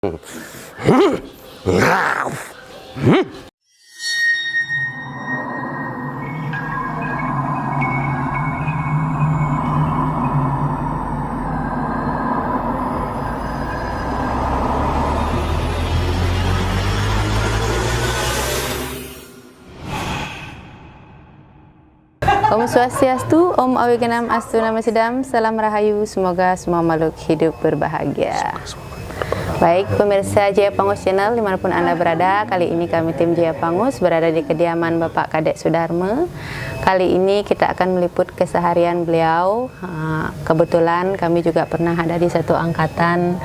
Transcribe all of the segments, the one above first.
Om Swastiastu, Om Awiganam Astu Nama Sedam, Salam Rahayu, semoga semua makhluk hidup berbahagia. Baik pemirsa Jaya Pangus Channel dimanapun Anda berada, kali ini kami tim Jaya Pangus berada di kediaman Bapak Kadek Sudarma. Kali ini kita akan meliput keseharian beliau. Kebetulan kami juga pernah ada di satu angkatan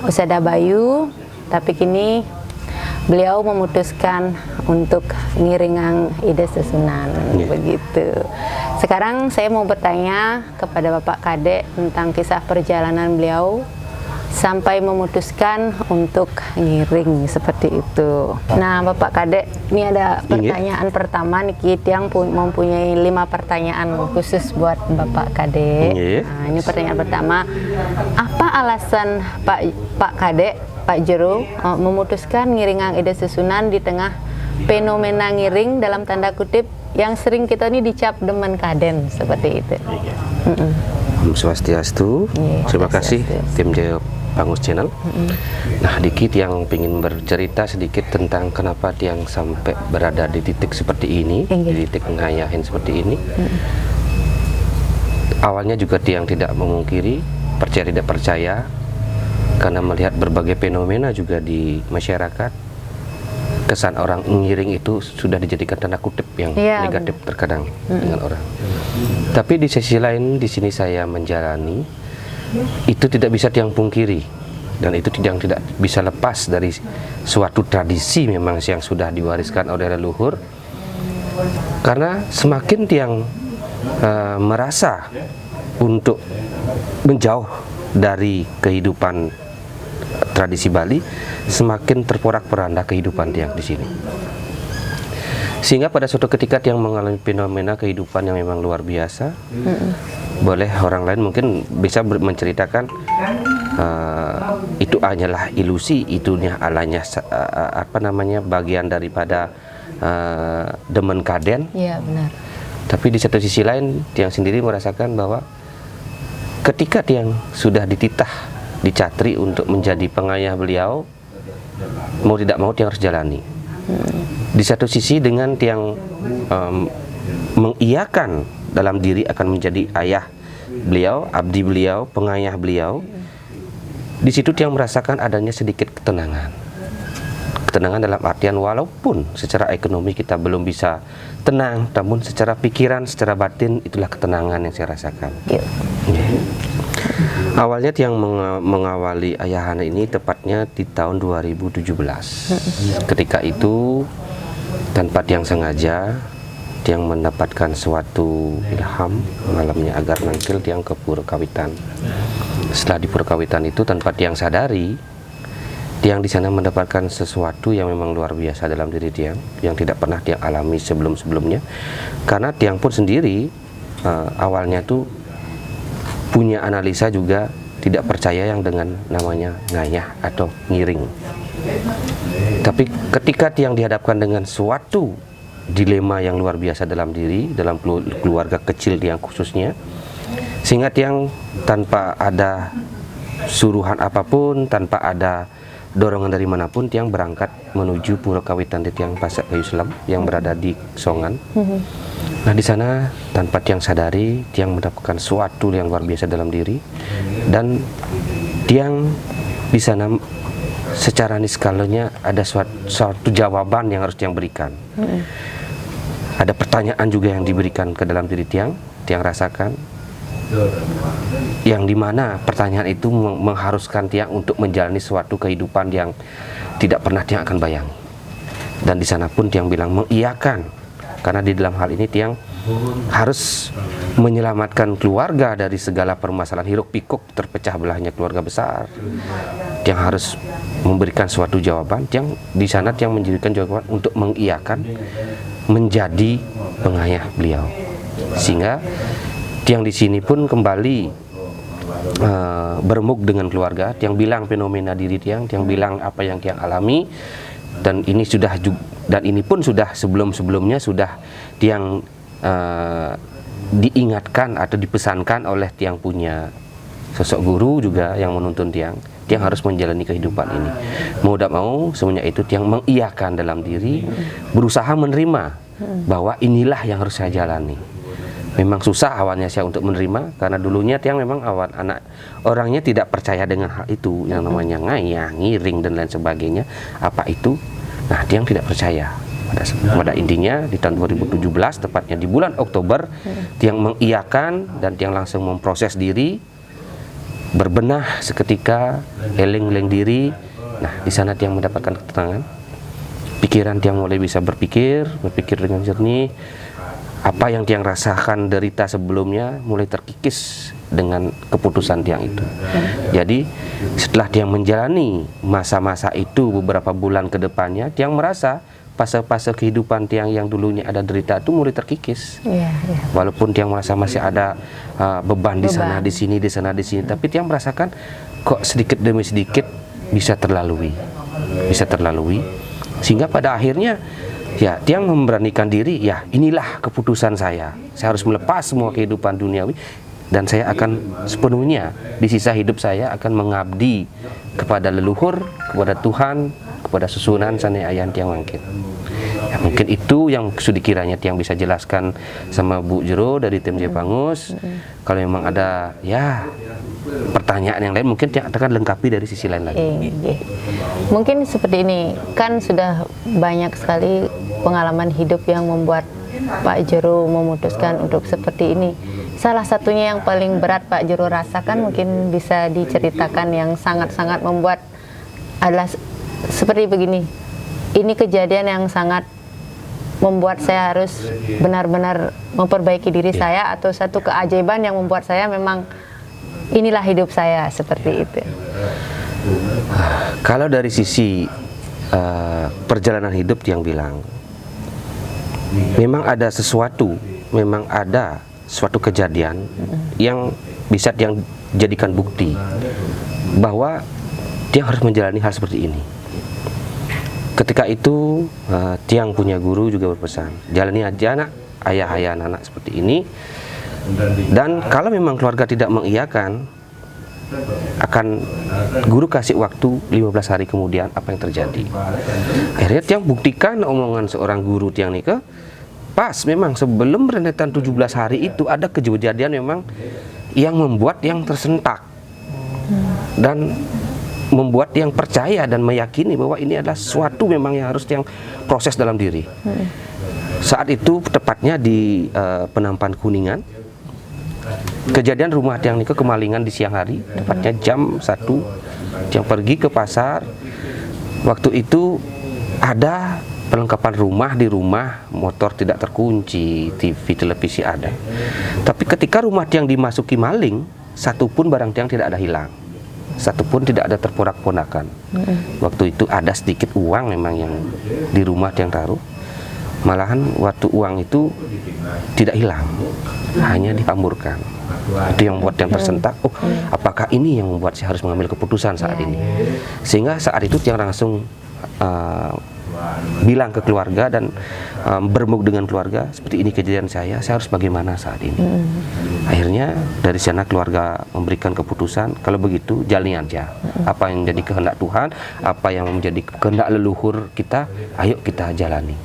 Usada Bayu, tapi kini beliau memutuskan untuk ngiringang ide susunan, begitu. Sekarang saya mau bertanya kepada Bapak Kadek tentang kisah perjalanan beliau sampai memutuskan untuk ngiring seperti itu. Nah, Bapak Kadek, ini ada pertanyaan pertama nih, yang mempunyai 5 pertanyaan khusus buat Bapak Kadek. Nah, ini pertanyaan pertama, apa alasan Pak Kadek, Pak Jero memutuskan ngiringang ide susunan di tengah fenomena ngiring dalam tanda kutip yang sering kita ini dicap demen kaden seperti itu? Om Swastiastu, terima kasih tim Jaya Pangus Channel. Nah, dikit yang ingin bercerita sedikit tentang kenapa Tiang sampai berada di titik seperti ini, di titik ngayahin seperti ini. Awalnya juga Tiang tidak memungkiri, percaya tidak percaya, karena melihat berbagai fenomena juga di masyarakat, kesan orang ngiring itu sudah dijadikan tanda kutip yang negatif terkadang dengan orang. Tapi di sisi lain, di sini saya menjalani, itu tidak bisa Tiang pungkiri, dan itu Tiang tidak bisa lepas dari suatu tradisi memang yang sudah diwariskan oleh leluhur. Karena semakin Tiang merasa untuk menjauh dari kehidupan tradisi Bali, semakin terporak-poranda kehidupan Tiang di sini. Sehingga pada suatu ketika Tiang mengalami fenomena kehidupan yang memang luar biasa. Boleh orang lain mungkin bisa menceritakan itu hanyalah ilusi, itu alanya bagian daripada demen kaden. Iya, benar. Tapi di satu sisi lain Tiang sendiri merasakan bahwa ketika Tiang sudah dititah, dicatri untuk menjadi pengayah beliau, mau tidak mau Tiang harus jalani. Di satu sisi dengan Tiang mengiyakan dalam diri akan menjadi ayah beliau, abdi beliau, pengayah beliau, di situ Tiang merasakan adanya sedikit ketenangan. Ketenangan dalam artian walaupun secara ekonomi kita belum bisa tenang, namun secara pikiran, secara batin itulah ketenangan yang saya rasakan. Awalnya Tiang mengawali Ayahanda ini tepatnya di tahun 2017. Ketika itu tanpa Tiang sengaja, Tiang mendapatkan suatu ilham malamnya agar nangkil Tiang ke Purkawitan. Setelah di Purkawitan itu tanpa Tiang sadari, Tiang di sana mendapatkan sesuatu yang memang luar biasa dalam diri Tiang yang tidak pernah Tiang alami sebelum-sebelumnya. Karena Tiang pun sendiri awalnya tuh punya analisa juga tidak percaya yang dengan namanya ngayah atau ngiring. Tapi ketika Tiang dihadapkan dengan suatu dilema yang luar biasa dalam diri, dalam keluarga kecil Tiang khususnya, sehingga Tiang tanpa ada suruhan apapun, tanpa ada dorongan dari manapun, Tiang berangkat menuju Purkawitan di Tiang Pasak Kayu Selam yang berada di Songan. Nah, di sana tanpa Tiang sadari, Tiang mendapatkan suatu yang luar biasa dalam diri, dan Tiang di sana secara niscalanya ada suatu jawaban yang harus Tiang berikan. Ada pertanyaan juga yang diberikan ke dalam diri Tiang rasakan, yang dimana pertanyaan itu mengharuskan Tiang untuk menjalani suatu kehidupan yang tidak pernah Tiang akan bayang. Dan di sana pun Tiang bilang mengiyakan, karena di dalam hal ini Tiang harus menyelamatkan keluarga dari segala permasalahan hiruk pikuk terpecah belahnya keluarga besar. Tiang harus memberikan suatu jawaban. Tiang di sana Tiang menjadikan jawaban untuk mengiyakan menjadi pengayah beliau. Sehingga Tiang di sini pun kembali beremuk dengan keluarga, tiang bilang fenomena diri tiang bilang apa yang tiang alami, dan ini pun sudah sebelumnya sudah tiang diingatkan atau dipesankan oleh tiang punya sosok guru juga yang menuntun tiang harus menjalani kehidupan ini. Mau tidak mau semuanya itu tiang mengiyakan dalam diri, berusaha menerima bahwa inilah yang harus saya jalani. Memang susah awalnya saya untuk menerima, karena dulunya tiang memang orangnya tidak percaya dengan hal itu, yang namanya ngayang, ngiring dan lain sebagainya. Apa itu? Nah, tiang tidak percaya. Pada intinya di tahun 2017, tepatnya di bulan Oktober, tiang mengiyakan dan tiang langsung memproses diri, berbenah seketika, eling-eling diri. Nah, di sana tiang mendapatkan ketenangan. Pikiran tiang mulai bisa berpikir dengan jernih. Apa yang tiang rasakan derita sebelumnya mulai terkikis dengan keputusan tiang itu. Jadi setelah tiang menjalani masa-masa itu beberapa bulan ke depannya, tiang merasa fase-fase kehidupan tiang yang dulunya ada derita itu mulai terkikis. Walaupun tiang merasa masih ada beban di sana, di sini, di sana, di sini, tapi tiang merasakan kok sedikit demi sedikit bisa terlalui, sehingga pada akhirnya ya tiang memberanikan diri, ya inilah keputusan saya harus melepas semua kehidupan duniawi, dan saya akan sepenuhnya di sisa hidup saya akan mengabdi kepada leluhur, kepada Tuhan, kepada susunan sana ayah tiang mangkit. Ya, mungkin itu yang sudah kiranya tiang bisa jelaskan sama Bu Jero dari tim Jepangus. Kalau memang ada ya pertanyaan yang lain, mungkin tiang akan lengkapi dari sisi lain lagi. Mungkin seperti ini, kan sudah banyak sekali pengalaman hidup yang membuat Pak Jero memutuskan untuk seperti ini. Salah satunya yang paling berat Pak Jero rasakan, mungkin bisa diceritakan, yang sangat-sangat membuat adalah seperti begini. Ini kejadian yang sangat membuat saya harus benar-benar memperbaiki diri saya, atau satu keajaiban yang membuat saya memang inilah hidup saya, seperti itu. Kalau dari sisi perjalanan hidup yang bilang, memang ada suatu kejadian yang bisa tiang jadikan bukti bahwa tiang harus menjalani hal seperti ini. Ketika itu tiang punya guru juga berpesan, jalani aja nak, ayah anak seperti ini, dan kalau memang keluarga tidak mengiyakan, akan guru kasih waktu 15 hari kemudian apa yang terjadi. Akhirnya tiang buktikan omongan seorang guru tiang nikah. Pas memang sebelum rentetan 17 hari itu ada kejadian memang yang membuat yang tersentak dan membuat yang percaya dan meyakini bahwa ini adalah suatu memang yang harus yang proses dalam diri. Saat itu tepatnya di Penampan Kuningan, kejadian rumah tiang nikah kemalingan di siang hari, tepatnya jam 1, tiang pergi ke pasar. Waktu itu ada perlengkapan rumah di rumah, motor tidak terkunci, TV, televisi ada. Tapi ketika rumah tiang dimasuki maling, satupun barang tiang tidak ada hilang, satupun tidak ada terponak-ponakan. Waktu itu ada sedikit uang memang yang di rumah tiang taruh. Malahan waktu uang itu tidak hilang, hanya dihamburkan. Itu yang membuat tiang tersentak. Oh, apakah ini yang membuat saya harus mengambil keputusan saat ini? Sehingga saat itu tiang langsung bilang ke keluarga dan berembuk dengan keluarga, seperti ini kejadian saya harus bagaimana saat ini. Akhirnya dari sana keluarga memberikan keputusan, kalau begitu jalani aja apa yang menjadi kehendak Tuhan, apa yang menjadi kehendak leluhur kita, ayo kita jalani.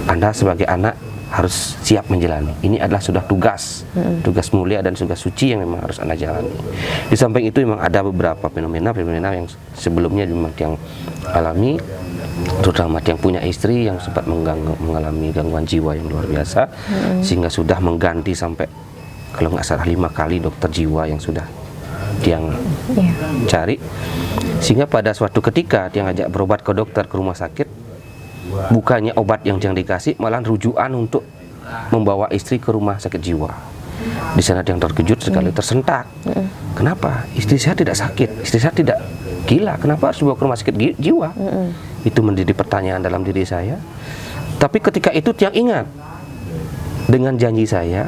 Anda sebagai anak harus siap menjalani. Ini adalah sudah tugas mulia dan tugas suci yang memang harus Anda jalani. Di samping itu memang ada beberapa fenomena yang sebelumnya memang yang alami, terutama yang punya istri yang sempat mengalami gangguan jiwa yang luar biasa, sehingga sudah mengganti sampai kalau nggak salah 5 kali dokter jiwa yang sudah tiang cari, sehingga pada suatu ketika tiang ajak berobat ke dokter, ke rumah sakit, bukannya obat yang tiang dikasih, malah rujukan untuk membawa istri ke rumah sakit jiwa. Di sana tiang terkejut sekali, tersentak. Kenapa? Istri saya tidak sakit, istri saya tidak gila, kenapa harus dibawa ke rumah sakit jiwa? Itu menjadi pertanyaan dalam diri saya. Tapi ketika itu tiang ingat dengan janji saya,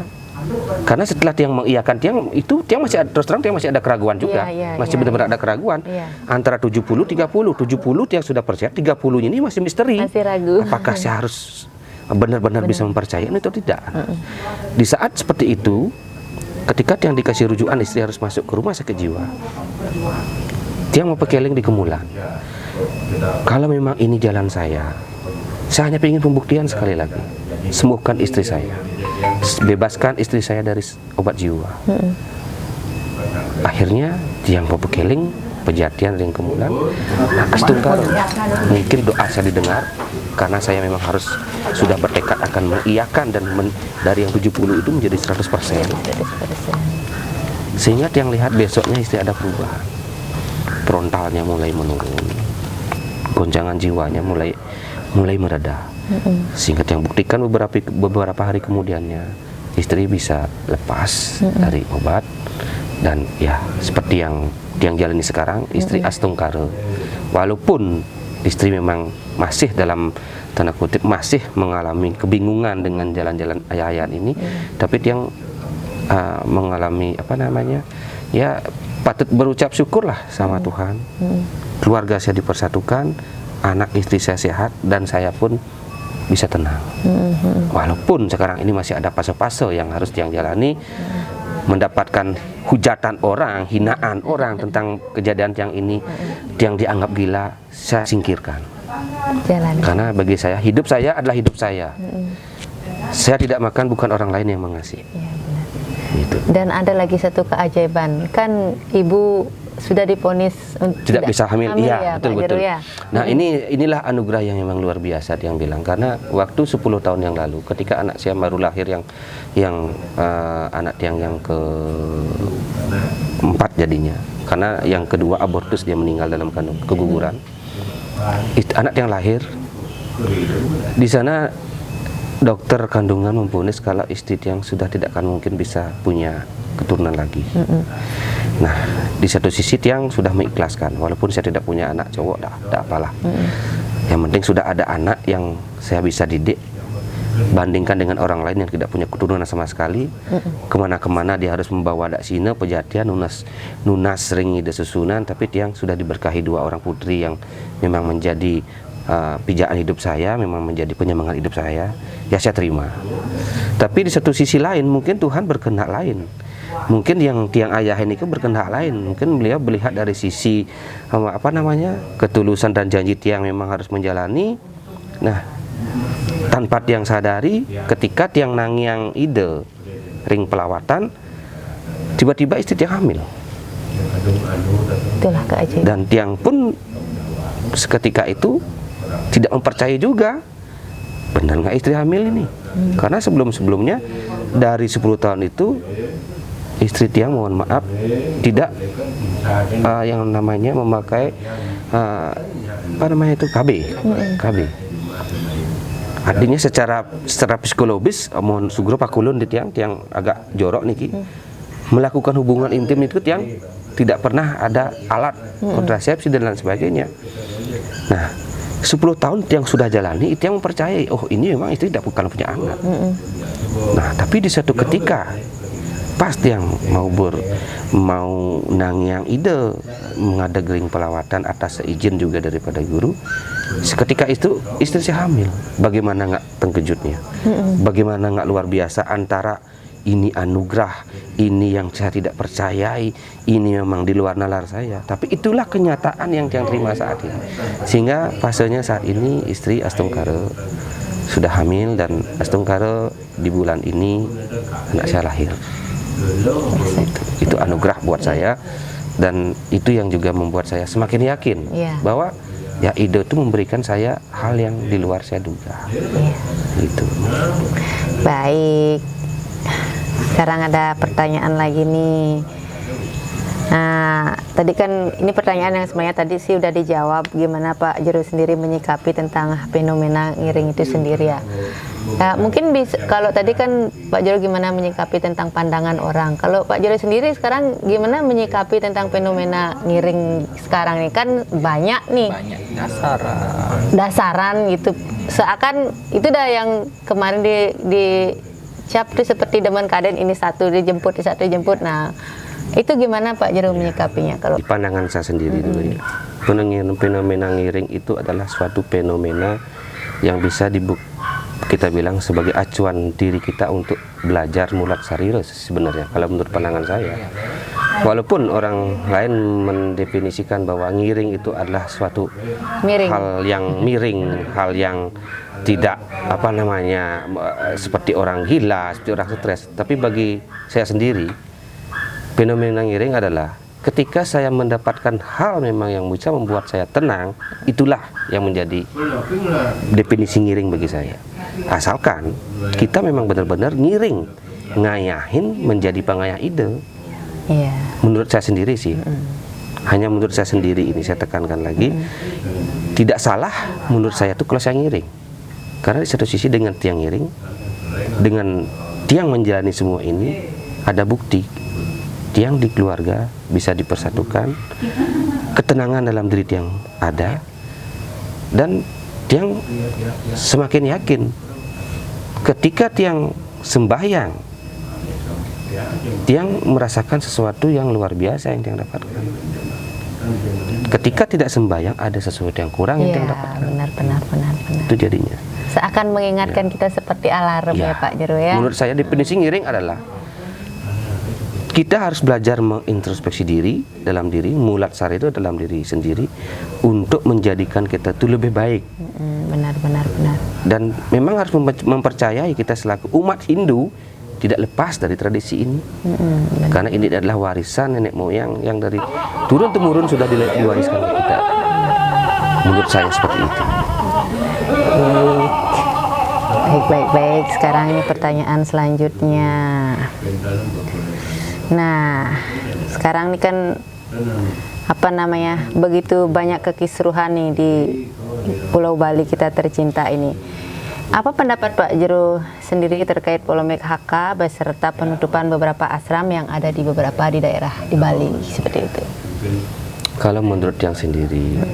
Karena setelah Tiang mengiyakan, Tiang masih ada, terus terang Tiang masih ada keraguan juga. Masih benar-benar ada keraguan. Antara 70-30, 70 Tiang sudah percaya, 30 ini masih misteri. Masih ragu. Apakah saya harus benar-benar bisa mempercayai itu tidak? Di saat seperti itu, ketika Tiang dikasih rujukan istri harus masuk ke rumah sakit jiwa, Tiang mau pekeling di Kemulan. Kalau memang ini jalan saya hanya ingin pembuktian sekali lagi. Sembuhkan istri saya, bebaskan istri saya dari obat jiwa. Akhirnya Tiang mau pekeling pejatian ring Kemulan, Astungkaro. Mungkin doa saya didengar karena saya memang harus sudah bertekad akan mengiyakan dan dari yang 70 itu menjadi 100%. Sehingga Tiang lihat besoknya istri ada perubahan. Frontalnya mulai menurun, gonjangan jiwanya mulai mereda. Sehingga Tiang buktikan beberapa hari kemudiannya istri bisa lepas dari obat, dan ya seperti yang Tiang jalani sekarang, istri Astungkaro. Walaupun istri memang masih dalam tanda kutip masih mengalami kebingungan dengan jalan-jalan ayah-ayahan ini, tapi Tiang mengalami ya patut berucap syukurlah sama Tuhan. Keluarga saya dipersatukan, anak istri saya sehat, dan saya pun bisa tenang. Walaupun sekarang ini masih ada fase-fase yang harus Tiang jalani, mendapatkan hujatan orang, hinaan orang tentang kejadian Tiang ini, Tiang dianggap gila, saya singkirkan. Karena bagi saya, hidup saya adalah hidup saya. Saya tidak makan, bukan orang lain yang mengasihi. Gitu. Dan ada lagi satu keajaiban, kan ibu sudah divonis tidak bisa hamil. Iya, betul. Ya? Nah, inilah anugerah yang memang luar biasa Tiang bilang, karena waktu 10 tahun yang lalu ketika anak saya baru lahir yang anak Tiang yang keempat jadinya, karena yang kedua abortus, dia meninggal dalam kandung keguguran. Anak Tiang lahir di sana, dokter kandungan memvonis kalau istri Tiang sudah tidak akan mungkin bisa punya keturunan lagi. Nah, di satu sisi Tiang sudah mengikhlaskan, walaupun saya tidak punya anak cowok, tidak apalah. Yang penting sudah ada anak yang saya bisa didik. Bandingkan dengan orang lain yang tidak punya keturunan sama sekali, kemana-kemana dia harus membawa dak sine, pejatian, nunas ring ide susunan. Tapi Tiang sudah diberkahi 2 orang putri yang memang menjadi pijaan hidup saya, memang menjadi penyemangat hidup saya. Ya saya terima. Tapi di satu sisi lain mungkin Tuhan berkehendak lain. Mungkin yang Tiang ayah ini berkehendak lain. Mungkin beliau melihat dari sisi ketulusan dan janji Tiang memang harus menjalani. Nah, tanpa Tiang sadari, ketika Tiang nangyang ide ring pelawatan, tiba-tiba istri Tiang hamil. Itulah keajaiban. Dan Tiang pun seketika itu tidak mempercayai juga, benar nggak istri hamil ini? Karena sebelum-sebelumnya dari 10 tahun itu istri Tiang, mohon maaf, tidak yang namanya memakai KB. Artinya secara psikologis, mohon sugro pakulun di Tiang agak jorok niki, melakukan hubungan intim itu Tiang tidak pernah ada alat kontrasepsi dan lain sebagainya. Nah, 10 tahun Tiang sudah jalani, Tiang mempercayai, oh ini memang istri tidak bukan punya anak. Nah, tapi di satu ketika pas Tiang mau nangyang ide mengadegring pelawatan atas seizin juga daripada guru, seketika itu istri saya hamil. Bagaimana nggak terkejutnya? Bagaimana nggak luar biasa, antara ini anugerah, ini yang saya tidak percayai, ini memang di luar nalar saya. Tapi itulah kenyataan yang Tiang terima saat ini. Sehingga fasenya saat ini istri Astungkaro sudah hamil, dan Astungkaro di bulan ini anak saya lahir. Itu anugerah buat saya, dan itu yang juga membuat saya semakin yakin bahwa ya ide itu memberikan saya hal yang di luar saya duga. Gitu. Baik. Sekarang ada pertanyaan lagi nih. Nah, tadi kan ini pertanyaan yang sebenarnya tadi sih udah dijawab, gimana Pak Jero sendiri menyikapi tentang fenomena ngiring itu sendiri ya. Nah, mungkin bisa, kalau tadi kan Pak Jero gimana menyikapi tentang pandangan orang. Kalau Pak Jero sendiri sekarang gimana menyikapi tentang fenomena ngiring sekarang ini, kan banyak nih. Banyak dasaran. Dasaran gitu. Seakan itu dah yang kemarin Cap tuh seperti demen keadaan ini satu dijemput, satu dijemput. Nah, itu gimana Pak Jero menyikapinya kalau Di pandangan saya sendiri dulu ya, fenomena ngiring itu adalah suatu fenomena yang bisa kita bilang sebagai acuan diri kita untuk belajar mulat sarira sebenarnya kalau menurut pandangan saya. Walaupun orang lain mendefinisikan bahwa ngiring itu adalah suatu miring? hal yang miring, hal yang tidak seperti orang gila, seperti orang stres. Tapi bagi saya sendiri, fenomena ngiring adalah ketika saya mendapatkan hal memang yang bisa membuat saya tenang, itulah yang menjadi definisi ngiring bagi saya. Asalkan kita memang benar-benar ngiring, ngayahin menjadi pengayah ide. Iya. Menurut saya sendiri sih, hanya menurut saya sendiri ini saya tekankan lagi, tidak salah menurut saya itu kalau saya ngiring. Karena di satu sisi dengan tiang ngiring, dengan tiang menjalani semua ini, ada bukti tiang di keluarga bisa dipersatukan, ketenangan dalam diri tiang ada, dan tiang semakin yakin ketika tiang sembahyang, tiang merasakan sesuatu yang luar biasa yang tiang dapatkan. Ketika tidak sembahyang ada sesuatu yang kurang yang tiang dapatkan. Benar. Itu jadinya. Seakan mengingatkan kita seperti alarm ya Pak Jero ya. Menurut saya definisi ngiring adalah kita harus belajar mengintrospeksi diri dalam diri, mulat sari itu dalam diri sendiri untuk menjadikan kita itu lebih baik. Benar. Dan memang harus mempercayai kita selaku umat Hindu tidak lepas dari tradisi ini. Karena ini adalah warisan nenek moyang yang dari turun temurun sudah diwariskan ke kita. Menurut saya seperti itu. Baik. Sekarang ini pertanyaan selanjutnya. Nah, sekarang ini kan begitu banyak kekisruhan nih di Pulau Bali kita tercinta ini. Apa pendapat Pak Jero sendiri terkait polemik HK beserta penutupan beberapa asram yang ada di beberapa di daerah di Bali seperti itu? Kalau menurut yang sendiri,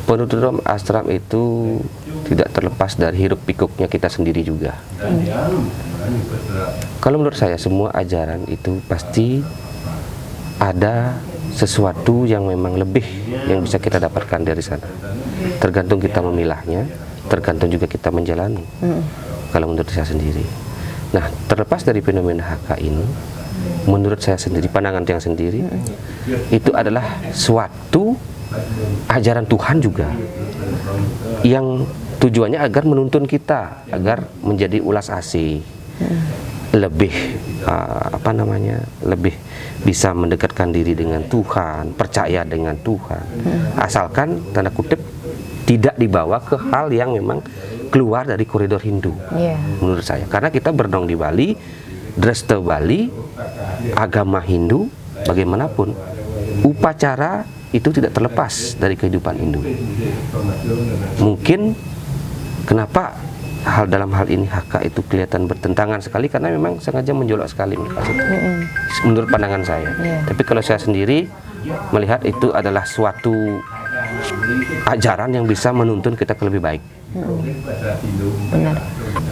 penutupan asram itu tidak terlepas dari hiruk pikuknya kita sendiri juga. Kalau menurut saya semua ajaran itu pasti ada sesuatu yang memang lebih yang bisa kita dapatkan dari sana. Tergantung kita memilahnya, tergantung juga kita menjalani. Kalau menurut saya sendiri. Nah, terlepas dari fenomena HK ini, menurut saya sendiri, pandangan yang sendiri, itu adalah suatu ajaran Tuhan juga yang tujuannya agar menuntun kita agar menjadi ulas asih, lebih lebih bisa mendekatkan diri dengan Tuhan, percaya dengan Tuhan, asalkan tanda kutip tidak dibawa ke hal yang memang keluar dari koridor Hindu. Menurut saya, karena kita bernong di Bali, Dresta Bali, agama Hindu, bagaimanapun upacara itu tidak terlepas dari kehidupan Hindu. Mungkin kenapa dalam hal ini HK itu kelihatan bertentangan sekali, karena memang sengaja menjolok sekali menurut pandangan saya. Tapi kalau saya sendiri melihat itu adalah suatu ajaran yang bisa menuntun kita ke lebih baik. Benar.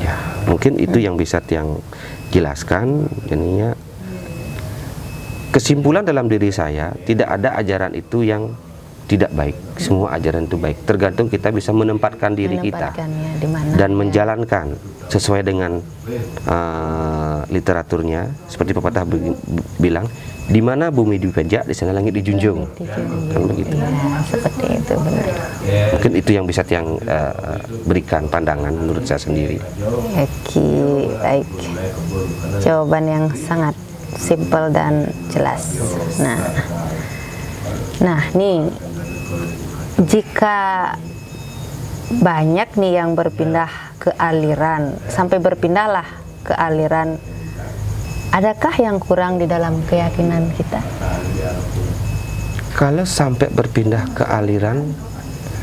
Ya, mungkin itu yang bisa tiang jelaskan. Jadinya kesimpulan dalam diri saya, tidak ada ajaran itu yang tidak baik. Semua ajaran itu baik. Tergantung kita bisa menempatkan diri kita dan menjalankan sesuai dengan literaturnya. Seperti pepatah bilang, di mana bumi dipijak, di sana langit dijunjung. Kan begitu. Ya, seperti itu, benar. Mungkin itu yang bisa tiang berikan pandangan menurut saya sendiri. Oke, baik. Jawaban yang sangat simpel dan jelas. Nah, nih, jika banyak nih yang berpindah ke aliran, sampai berpindahlah ke aliran, adakah yang kurang di dalam keyakinan kita? Kalau sampai berpindah ke aliran,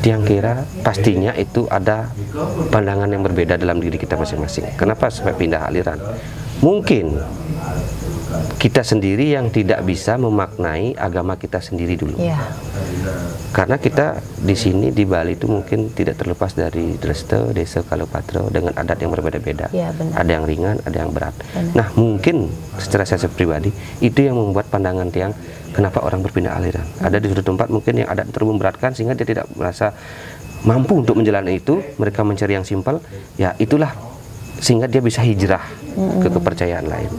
tiang kira pastinya itu ada pandangan yang berbeda dalam diri kita masing-masing. Kenapa sampai pindah aliran? Mungkin kita sendiri yang tidak bisa memaknai agama kita sendiri dulu. Iya. Karena kita di sini di Bali itu mungkin tidak terlepas dari Dreste, Desa Kalopatro dengan adat yang berbeda-beda. Iya, benar. Ada yang ringan, ada yang berat. Benar. Nah, mungkin secara saya pribadi itu yang membuat pandangan tiang kenapa orang berpindah aliran. Ada di suatu tempat mungkin yang adat terlalu memberatkan sehingga dia tidak merasa mampu untuk menjalani itu. Mereka mencari yang simpel. Ya, itulah sehingga dia bisa hijrah ke kepercayaan lain.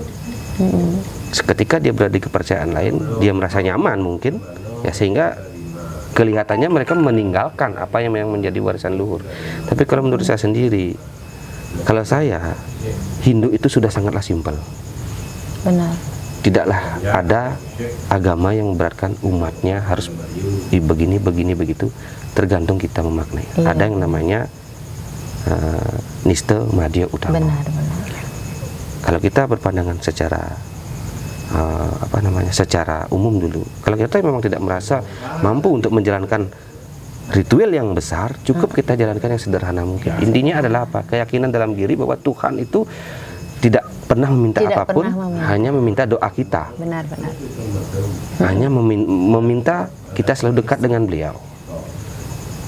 Ketika dia berada di kepercayaan lain, dia merasa nyaman mungkin, ya sehingga kelihatannya mereka meninggalkan apa yang menjadi warisan luhur. Tapi kalau menurut saya sendiri, kalau saya, Hindu itu sudah sangatlah simpel. Benar. Tidaklah ada agama yang memberatkan umatnya harus begini, begitu. Tergantung kita memaknai. Iya. Ada yang namanya Niste Madya Utama. Benar. Kalau kita berpandangan secara secara umum dulu, kalau kita memang tidak merasa mampu untuk menjalankan ritual yang besar, cukup kita jalankan yang sederhana mungkin. Intinya adalah apa? Keyakinan dalam diri bahwa Tuhan itu tidak pernah meminta apapun, hanya meminta doa kita. Benar. Hanya meminta kita selalu dekat dengan beliau.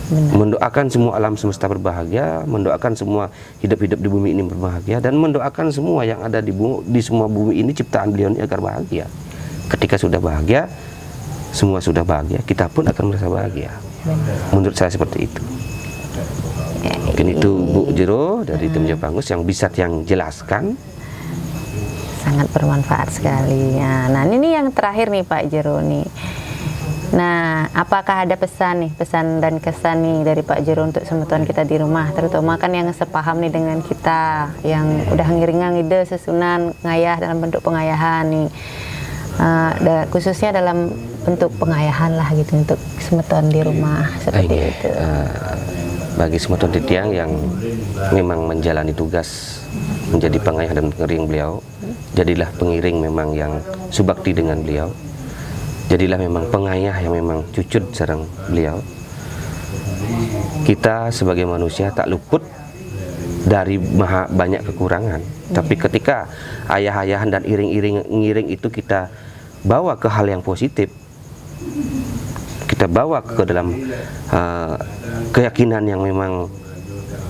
Benar. Mendoakan semua alam semesta berbahagia, mendoakan semua hidup-hidup di bumi ini berbahagia, dan mendoakan semua yang ada di semua bumi ini ciptaan beliau ini agar bahagia. Ketika sudah bahagia, semua sudah bahagia, kita pun akan merasa bahagia. Benar. Menurut saya seperti itu. Mungkin itu Bu Jero dari tim Jepangus yang bisa yang jelaskan. Sangat bermanfaat sekali. Nah, ini yang terakhir nih Pak Jero nih. Nah, apakah ada pesan dan kesan nih dari Pak Jero untuk semeton kita di rumah, terutama kan yang sepaham nih dengan kita, yang udah ngiringan ide sesunan ngayah dalam bentuk pengayahan nih, khususnya dalam bentuk pengayahan lah gitu untuk semeton di rumah seperti itu. Bagi semeton titiang yang memang menjalani tugas menjadi pengayah dan pengiring beliau, jadilah pengiring memang yang subakti dengan beliau. Jadilah memang pengayah yang memang cucut sareng beliau. Kita sebagai manusia tak luput dari banyak kekurangan. Tapi ketika ayah-ayahan dan ngiring itu kita bawa ke hal yang positif, kita bawa ke dalam keyakinan yang memang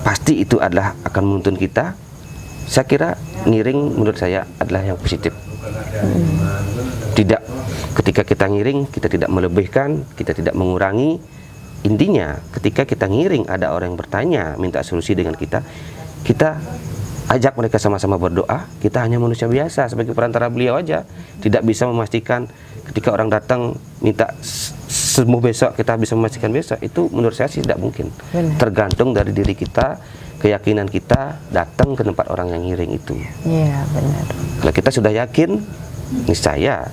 pasti itu adalah akan menuntun kita, saya kira ngiring menurut saya adalah yang positif. Tidak, ketika kita ngiring kita tidak melebihkan, kita tidak mengurangi. Intinya ketika kita ngiring ada orang yang bertanya minta solusi dengan kita, kita ajak mereka sama-sama berdoa. Kita hanya manusia biasa sebagai perantara beliau aja, tidak bisa memastikan ketika orang datang minta sembuh besok kita bisa memastikan besok. Itu menurut saya sih tidak mungkin. Benar. Tergantung dari diri kita, keyakinan kita datang ke tempat orang yang ngiring itu. Iya, benar. Kalau kita sudah yakin, niscaya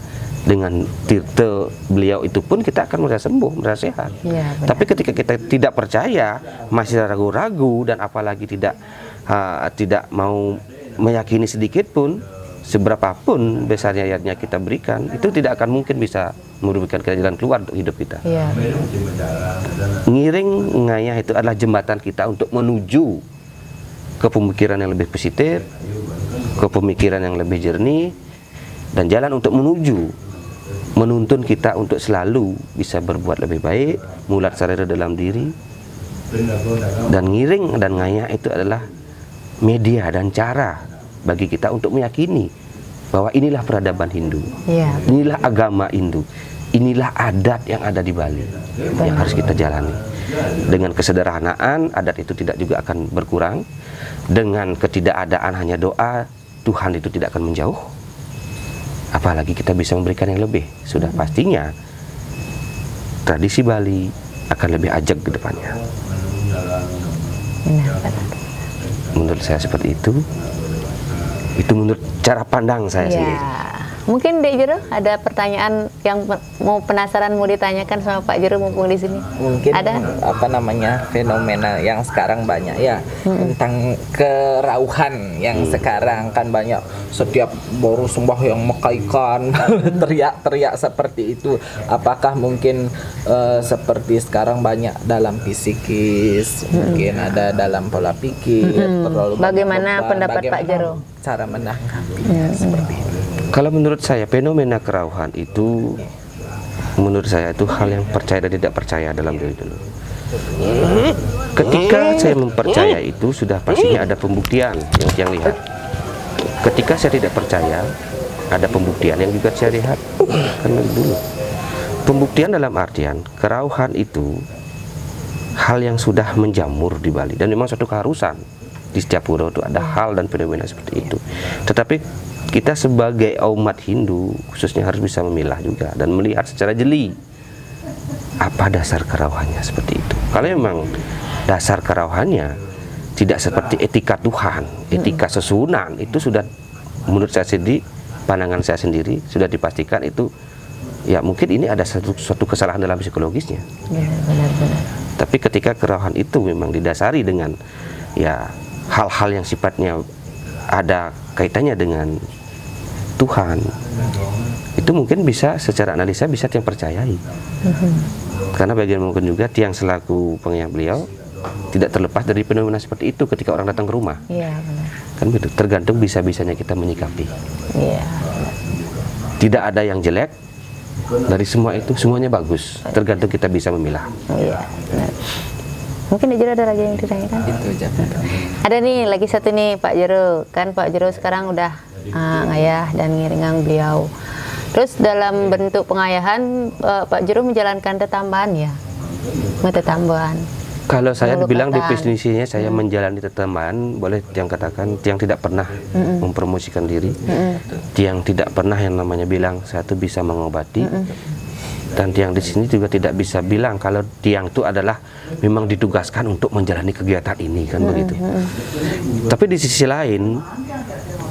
dengan tirta beliau itu pun kita akan merasa sembuh, merasa sehat. Iya, benar. Tapi ketika kita tidak percaya, masih ragu-ragu, dan apalagi tidak mau meyakini sedikit pun, seberapapun besarnya ayatnya kita berikan, itu tidak akan mungkin bisa merupakan jalan keluar untuk hidup kita. Iya. Ngiring ngayah itu adalah jembatan kita untuk menuju ke pemikiran yang lebih positif, ke pemikiran yang lebih jernih, dan jalan untuk menuntun kita untuk selalu bisa berbuat lebih baik, mulat sarera dalam diri. Dan ngiring dan ngayah itu adalah media dan cara bagi kita untuk meyakini bahwa inilah peradaban Hindu, Iya. inilah agama Hindu, inilah adat yang ada di Bali yang harus kita jalani. Dengan kesederhanaan, adat itu tidak juga akan berkurang. Dengan ketidakadaan hanya doa, Tuhan itu tidak akan menjauh. Apalagi kita bisa memberikan yang lebih. Sudah pastinya tradisi Bali akan lebih ajak ke depannya. Benar. Menurut saya seperti itu. Itu menurut cara pandang saya sendiri. Mungkin Dek Jero ada pertanyaan yang mau penasaran mau ditanyakan sama Pak Jero mumpung di sini. Mungkin Ada? fenomena yang sekarang banyak ya, tentang kerauhan yang sekarang kan banyak, setiap baru sembahyang mekaikan teriak-teriak seperti itu. Apakah mungkin seperti sekarang banyak dalam psikis, mungkin ada dalam pola pikir, terlalu banyak Bagaimana beban. pendapat Pak Bagaimana Jero? cara menanggapi seperti itu? Kalau menurut saya fenomena kerauhan itu, menurut saya itu hal yang percaya dan tidak percaya dalam diri dulu. Ketika saya mempercaya itu sudah pastinya ada pembuktian yang lihat. Ketika saya tidak percaya, ada pembuktian yang juga saya lihat. Kan dari dulu. Pembuktian dalam artian kerauhan itu hal yang sudah menjamur di Bali dan memang suatu keharusan di setiap pulau itu ada hal dan fenomena seperti itu. Tetapi kita sebagai umat Hindu khususnya harus bisa memilah juga dan melihat secara jeli apa dasar kerauhannya seperti itu. Kalau memang dasar kerauhannya tidak seperti etika Tuhan, etika susunan, itu sudah menurut saya sendiri, pandangan saya sendiri sudah dipastikan itu ya mungkin ini ada suatu kesalahan dalam psikologisnya. Benar. Tapi ketika kerauhan itu memang didasari dengan ya hal-hal yang sifatnya ada kaitannya dengan Tuhan, itu mungkin bisa secara analisa bisa tiang percayai. Karena bagian mungkin juga tiang selaku pengayah beliau tidak terlepas dari fenomena seperti itu ketika orang datang ke rumah. Iya, benar. Kan begitu, tergantung bisa-bisanya kita menyikapi. Iya. Tidak ada yang jelek dari semua itu, semuanya bagus. Tergantung kita bisa memilah. Iya, benar. Mungkin Jero ada lagi yang ditanyakan? Itu aja. Ada nih lagi satu nih Pak Jero. Kan Pak Jero sekarang udah ngayah dan ngiringang beliau. Terus dalam bentuk pengayahan Pak Jero menjalankan tetambahan ya? Tetambahan. Kalau saya bilang Mulukatan. definisinya saya menjalani tetambahan, boleh yang katakan yang tidak pernah mempromosikan diri, yang tidak pernah yang namanya bilang saya tuh bisa mengobati, dan yang di sini juga tidak bisa bilang kalau tiang itu adalah memang ditugaskan untuk menjalani kegiatan ini kan begitu. Tapi di sisi lain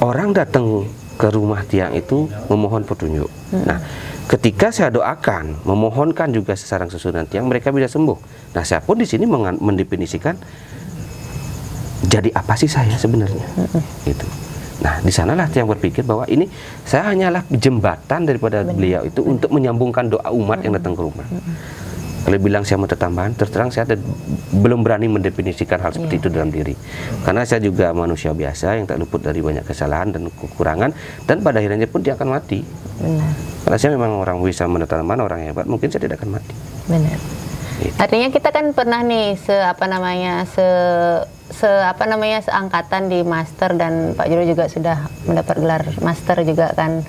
orang datang ke rumah tiang itu memohon petunjuk. Nah, ketika saya doakan, memohonkan juga sesarang susunan tiang, mereka bisa sembuh. Nah, saya pun di sini mendefinisikan jadi apa sih saya sebenarnya, gitu. Nah, di sanalah tiang berpikir bahwa ini saya hanyalah jembatan daripada beliau itu untuk menyambungkan doa umat yang datang ke rumah. Kalau bilang saya mau tetambahan, terus terang saya belum berani mendefinisikan hal seperti itu dalam diri. Karena saya juga manusia biasa yang tak luput dari banyak kesalahan dan kekurangan, dan pada akhirnya pun dia akan mati. Benar. Kalau saya memang orang bisa menetambahan, orang hebat, mungkin saya tidak akan mati. Benar. Gitu. Artinya kita kan pernah nih seangkatan di master, dan Pak Jero juga sudah mendapat gelar master juga kan.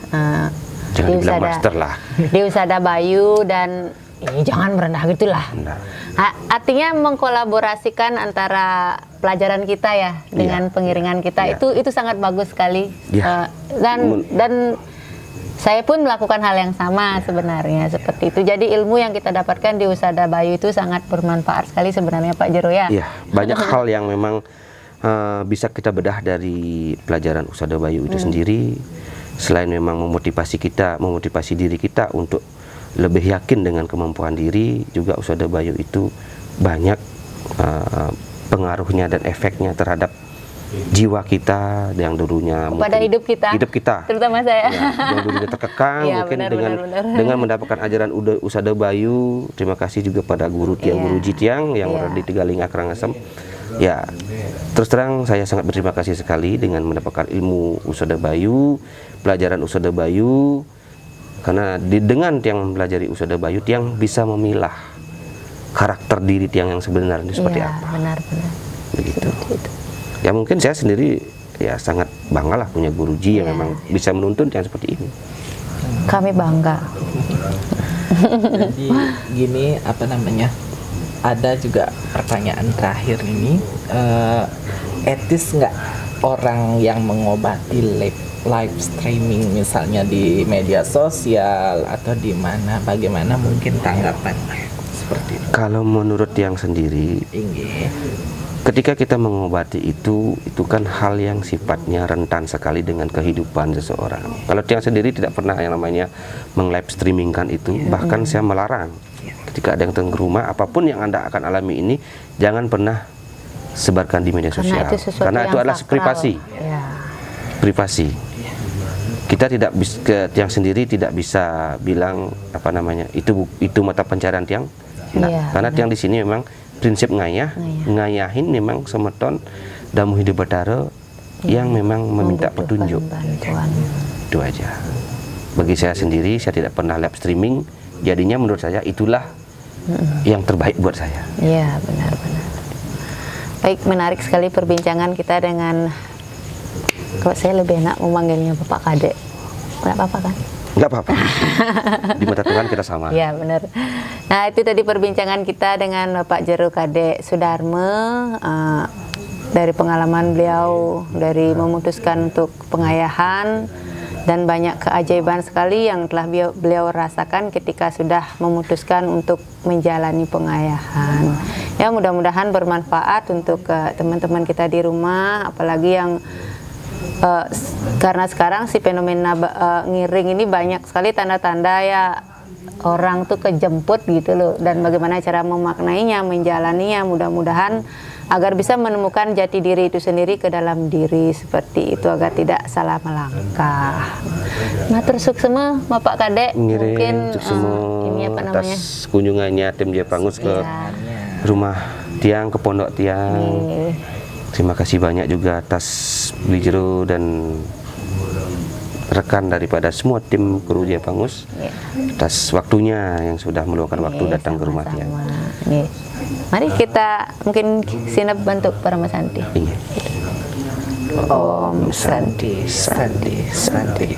Jangan dibilang master lah. Di Usada Bayu, dan jangan merendah gitulah. Artinya mengkolaborasikan antara pelajaran kita ya dengan pengiringan kita, itu sangat bagus sekali. Dan saya pun melakukan hal yang sama sebenarnya seperti itu. Jadi ilmu yang kita dapatkan di Usada Bayu itu sangat bermanfaat sekali sebenarnya Pak Jero ya. Iya, banyak hal yang memang bisa kita bedah dari pelajaran Usada Bayu itu sendiri. Selain memang memotivasi kita, memotivasi diri kita untuk lebih yakin dengan kemampuan diri, juga Usada Bayu itu banyak pengaruhnya dan efeknya terhadap jiwa kita yang dulunya pada hidup kita terutama saya yang dulunya terkekang, ya, mungkin benar. dengan mendapatkan ajaran Usada Bayu. Terima kasih juga pada guru tiang, guru Jitiang yang berada di Tegaling Akrangasem. Ya, terus terang saya sangat berterima kasih sekali dengan mendapatkan ilmu Usada Bayu, pelajaran Usada Bayu. Karena dengan tiang mempelajari Usada Bayu, tiang bisa memilah karakter diri tiang yang sebenarnya seperti apa. Benar. Begitu. Ya mungkin saya sendiri ya sangat bangga lah punya guruji yang memang bisa menuntun tiang seperti ini. Kami bangga. Jadi gini, ada juga pertanyaan terakhir ini, etis nggak orang yang mengobati live streaming misalnya di media sosial atau di mana, bagaimana mungkin tanggapan seperti itu? Kalau menurut tiang sendiri, ketika kita mengobati itu kan hal yang sifatnya rentan sekali dengan kehidupan seseorang. Kalau tiang sendiri tidak pernah yang namanya meng-live streamingkan itu, bahkan saya melarang. Ketika ada yang datang ke rumah, apapun yang Anda akan alami ini, jangan pernah sebarkan di media sosial. Karena itu adalah privasi. Privasi. Kita tidak bisa, tiang sendiri tidak bisa bilang itu mata pencarian tiang. Karena tiang di sini memang prinsip ngayahin memang semeton damu hidup batara yang memang meminta petunjuk. Itu aja. bagi saya sendiri, saya tidak pernah live streaming, jadinya menurut saya itulah yang terbaik buat saya. Iya, benar-benar. Baik, menarik sekali perbincangan kita dengan, kok saya lebih enak memanggilnya Bapak Kadek. Nggak apa-apa kan? Nggak apa-apa. Di mata Tuhan kita sama. Iya, benar. Nah, itu tadi perbincangan kita dengan Bapak Jero Kadek Sudarme, dari pengalaman beliau dari memutuskan untuk pengayahan, dan banyak keajaiban sekali yang telah beliau rasakan ketika sudah memutuskan untuk menjalani pengayahan. Ya, mudah-mudahan bermanfaat untuk teman-teman kita di rumah, apalagi yang karena sekarang si fenomena ngiring ini banyak sekali tanda-tanda ya orang tuh kejemput gitu loh, dan bagaimana cara memaknainya, menjalaninya, mudah-mudahan agar bisa menemukan jati diri itu sendiri ke dalam diri, seperti itu, agar tidak salah melangkah. Nah, tersuk semua Bapak Kadek, mungkin ini apa namanya, atas kunjungannya tim Jaya Pangus ke rumah Tiang, ke Pondok Tiang. Terima kasih banyak juga atas Beli Jero dan rekan daripada semua tim kru Jaya Pangus atas waktunya yang sudah meluangkan waktu datang ke rumah Tiang. Mari kita mungkin sinap bantu para Mas Santi. Iya. Om Santi, Santi, Santi.